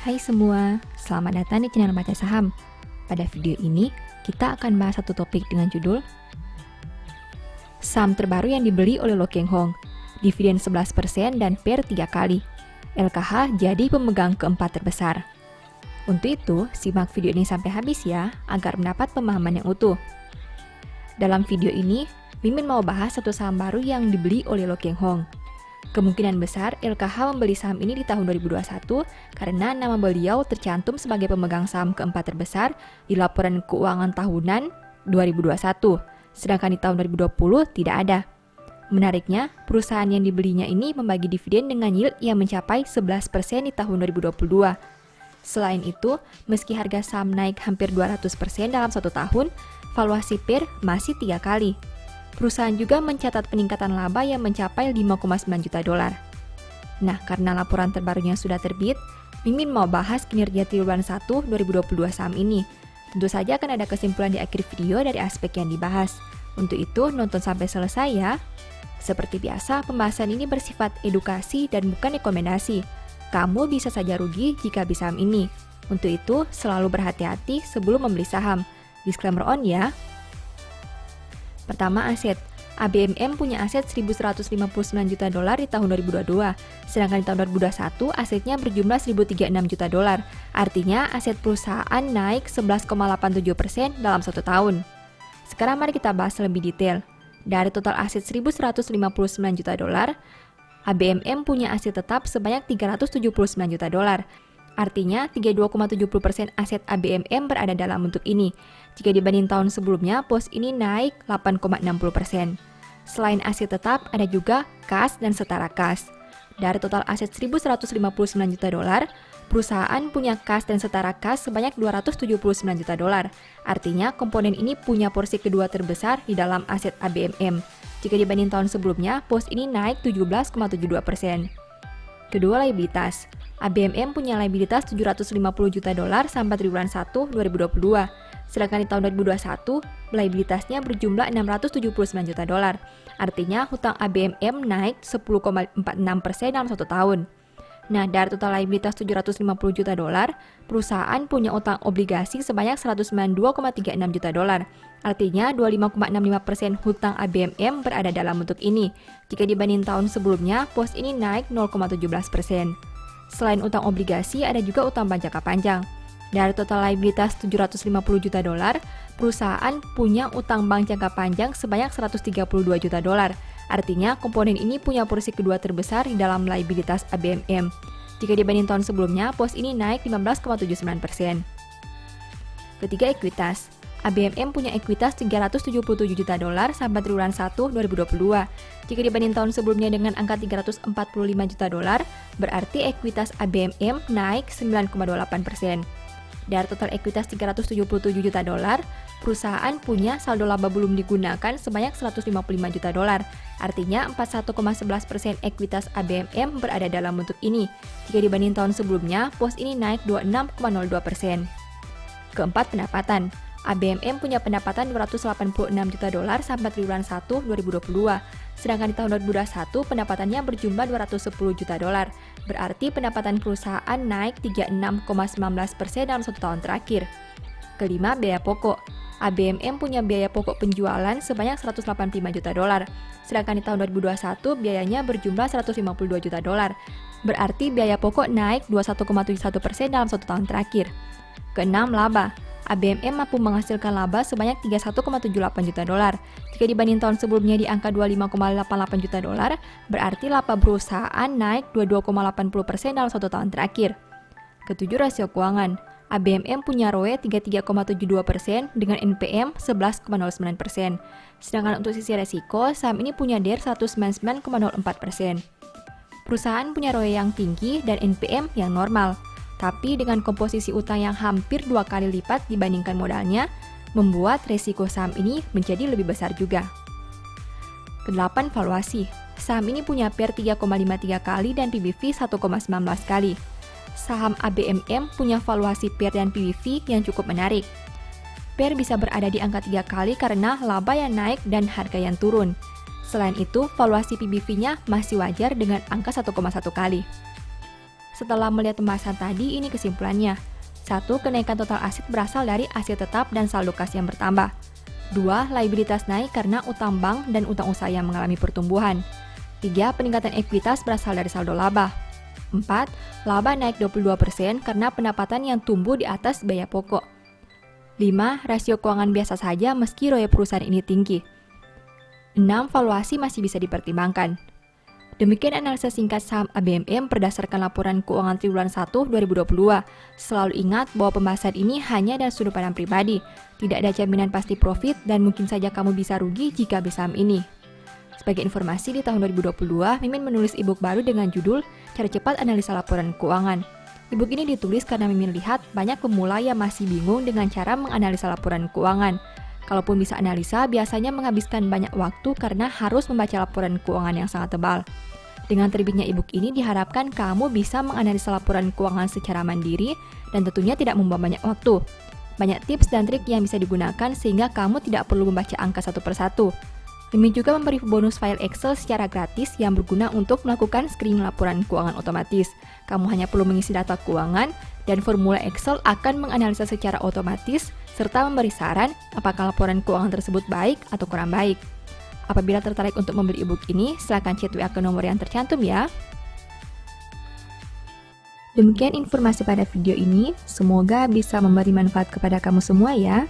Hai semua, selamat datang di channel Baca Saham. Pada video ini, kita akan bahas satu topik dengan judul saham terbaru yang dibeli oleh Lo Keng Hong, dividen 11% dan PER 3 kali. LKH jadi pemegang keempat terbesar. Untuk itu, simak video ini sampai habis ya, agar mendapat pemahaman yang utuh. Dalam video ini, Mimin mau bahas satu saham baru yang dibeli oleh Lo Keng Hong. Kemungkinan besar LKH membeli saham ini di tahun 2021 karena nama beliau tercantum sebagai pemegang saham keempat terbesar di laporan keuangan tahunan 2021, sedangkan di tahun 2020 tidak ada. Menariknya, perusahaan yang dibelinya ini membagi dividen dengan yield yang mencapai 11% di tahun 2022. Selain itu, meski harga saham naik hampir 200% dalam satu tahun, valuasi PER masih 3 kali. Perusahaan juga mencatat peningkatan laba yang mencapai 5,9 juta dolar. Nah, karena laporan terbarunya sudah terbit, Mimin mau bahas kinerja triwulan 1 2022 saham ini. Tentu saja akan ada kesimpulan di akhir video dari aspek yang dibahas. Untuk itu, nonton sampai selesai ya. Seperti biasa, pembahasan ini bersifat edukasi dan bukan rekomendasi. Kamu bisa saja rugi jika beli saham ini. Untuk itu, selalu berhati-hati sebelum membeli saham. Disclaimer on ya. Pertama, aset. ABMM punya aset 1.159 juta dolar di tahun 2022, sedangkan di tahun 2021 asetnya berjumlah 1.036 juta dolar. Artinya, aset perusahaan naik 11,87% dalam satu tahun. Sekarang mari kita bahas lebih detail. Dari total aset 1.159 juta dolar, ABMM punya aset tetap sebanyak 379 juta dolar. Artinya, 32,70% aset ABMM berada dalam bentuk ini. Jika dibanding tahun sebelumnya, pos ini naik 8,60%. Selain aset tetap, ada juga kas dan setara kas. Dari total aset 1.159 juta dolar, perusahaan punya kas dan setara kas sebanyak 279 juta dolar. Artinya, komponen ini punya porsi kedua terbesar di dalam aset ABMM. Jika dibanding tahun sebelumnya, pos ini naik 17,72%. Kedua, liabilitas. ABMM punya liabilitas 750 juta dolar sampai triwulan 1 2022. Sedangkan di tahun 2021, liabilitasnya berjumlah 679 juta dolar. Artinya, hutang ABMM naik 10,46% dalam satu tahun. Nah, dari total liabilitas 750 juta dolar, perusahaan punya utang obligasi sebanyak 192,36 juta dolar. Artinya, 25,65% hutang ABMM berada dalam bentuk ini. Jika dibanding tahun sebelumnya, pos ini naik 0,17%. Selain utang obligasi, ada juga utang bank jangka panjang. Dari total liabilitas 750 juta dolar, perusahaan punya utang bank jangka panjang sebanyak 132 juta dolar. Artinya, komponen ini punya porsi kedua terbesar di dalam liabilitas ABMM. Jika dibanding tahun sebelumnya, pos ini naik 15,79%. Ketiga, ekuitas. ABMM punya ekuitas 377 juta dolar sampai triwulan 1 2022. Jika dibanding tahun sebelumnya dengan angka 345 juta dolar, berarti ekuitas ABMM naik 9,28%. Dari total ekuitas 377 juta dolar, perusahaan punya saldo laba belum digunakan sebanyak 155 juta dolar. Artinya 41,11% ekuitas ABMM berada dalam bentuk ini. Jika dibanding tahun sebelumnya, pos ini naik 26,02%. Keempat, pendapatan. ABMM punya pendapatan 286 juta dolar sampai triwulan 1 2022. Sedangkan di tahun 2021 pendapatannya berjumlah 210 juta dolar. Berarti pendapatan perusahaan naik 36,19% dalam satu tahun terakhir. Kelima, biaya pokok. ABMM punya biaya pokok penjualan sebanyak 185 juta dolar. Sedangkan di tahun 2021 biayanya berjumlah 152 juta dolar. Berarti biaya pokok naik 21,71% dalam satu tahun terakhir. Keenam, laba. ABMM mampu menghasilkan laba sebanyak 31,78 juta dolar. Jika dibanding tahun sebelumnya di angka 25,88 juta dolar, berarti laba perusahaan naik 22,80% dalam satu tahun terakhir. Ketujuh, rasio keuangan. ABMM punya ROE 33,72% dengan NPM 11,09%. Sedangkan untuk sisi resiko, saham ini punya DER 199,04%. Perusahaan punya ROE yang tinggi dan NPM yang normal. Tapi dengan komposisi utang yang hampir 2 kali lipat dibandingkan modalnya, membuat resiko saham ini menjadi lebih besar juga. Kedelapan, valuasi. Saham ini punya PER 3,53 kali dan PBV 1,19 kali. Saham ABMM punya valuasi PER dan PBV yang cukup menarik. PER bisa berada di angka 3 kali karena laba yang naik dan harga yang turun. Selain itu, valuasi PBV-nya masih wajar dengan angka 1,1 kali. Setelah melihat pembahasan tadi, ini kesimpulannya. 1. Kenaikan total aset berasal dari aset tetap dan saldo kas yang bertambah. 2. Liabilitas naik karena utang bank dan utang usaha yang mengalami pertumbuhan. 3. Peningkatan ekuitas berasal dari saldo laba. 4. Laba naik 22% karena pendapatan yang tumbuh di atas biaya pokok. 5. Rasio keuangan biasa saja meski ROE perusahaan ini tinggi. 6. Valuasi masih bisa dipertimbangkan. Demikian analisa singkat saham ABMM berdasarkan laporan keuangan triwulan 1 2022. Selalu ingat bahwa pembahasan ini hanya dari sudut pandang pribadi. Tidak ada jaminan pasti profit dan mungkin saja kamu bisa rugi jika beli saham ini. Sebagai informasi, di tahun 2022, Mimin menulis e-book baru dengan judul Cara Cepat Analisa Laporan Keuangan. E-book ini ditulis karena Mimin lihat banyak pemula yang masih bingung dengan cara menganalisa laporan keuangan. Kalaupun bisa analisa, biasanya menghabiskan banyak waktu karena harus membaca laporan keuangan yang sangat tebal. Dengan terbitnya e-book ini diharapkan kamu bisa menganalisa laporan keuangan secara mandiri dan tentunya tidak membuang banyak waktu. Banyak tips dan trik yang bisa digunakan sehingga kamu tidak perlu membaca angka satu persatu. Mimin juga memberi bonus file Excel secara gratis yang berguna untuk melakukan screening laporan keuangan otomatis. Kamu hanya perlu mengisi data keuangan dan formula Excel akan menganalisa secara otomatis serta memberi saran apakah laporan keuangan tersebut baik atau kurang baik. Apabila tertarik untuk membeli e-book ini, silakan chat WA ke nomor yang tercantum ya. Demikian informasi pada video ini, semoga bisa memberi manfaat kepada kamu semua ya.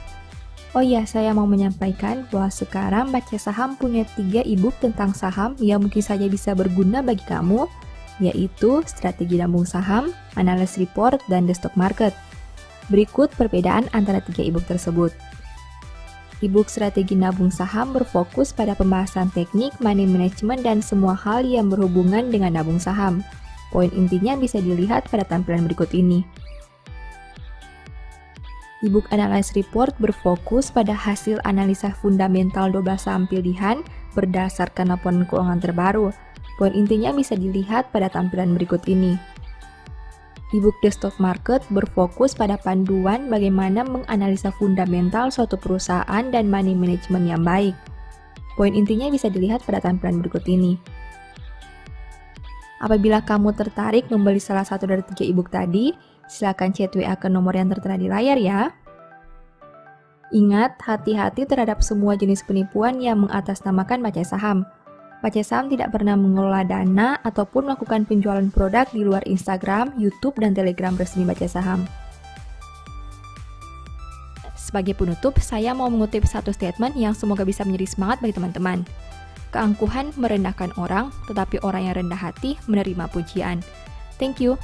Oh iya, saya mau menyampaikan bahwa sekarang Baca Saham punya 3 e-book tentang saham yang mungkin saja bisa berguna bagi kamu, yaitu Strategi Nabung Saham, Analysis Report, dan The Stock Market. Berikut perbedaan antara 3 e-book tersebut. E-book Strategi Nabung Saham berfokus pada pembahasan teknik, money management, dan semua hal yang berhubungan dengan nabung saham. Poin intinya bisa dilihat pada tampilan berikut ini. E-book Analysis Report berfokus pada hasil analisa fundamental 12 saham pilihan berdasarkan laporan keuangan terbaru. Poin intinya bisa dilihat pada tampilan berikut ini. E-book The Stock Market berfokus pada panduan bagaimana menganalisa fundamental suatu perusahaan dan money management yang baik. Poin intinya bisa dilihat pada tampilan berikut ini. Apabila kamu tertarik membeli salah satu dari 3 e-book tadi, silakan chat WA ke nomor yang tertera di layar ya. Ingat, hati-hati terhadap semua jenis penipuan yang mengatasnamakan baca saham. Baca Saham tidak pernah mengelola dana ataupun melakukan penjualan produk di luar Instagram, YouTube, dan Telegram resmi Baca Saham. Sebagai penutup, saya mau mengutip satu statement yang semoga bisa menjadi semangat bagi teman-teman. Keangkuhan merendahkan orang, tetapi orang yang rendah hati menerima pujian. Thank you.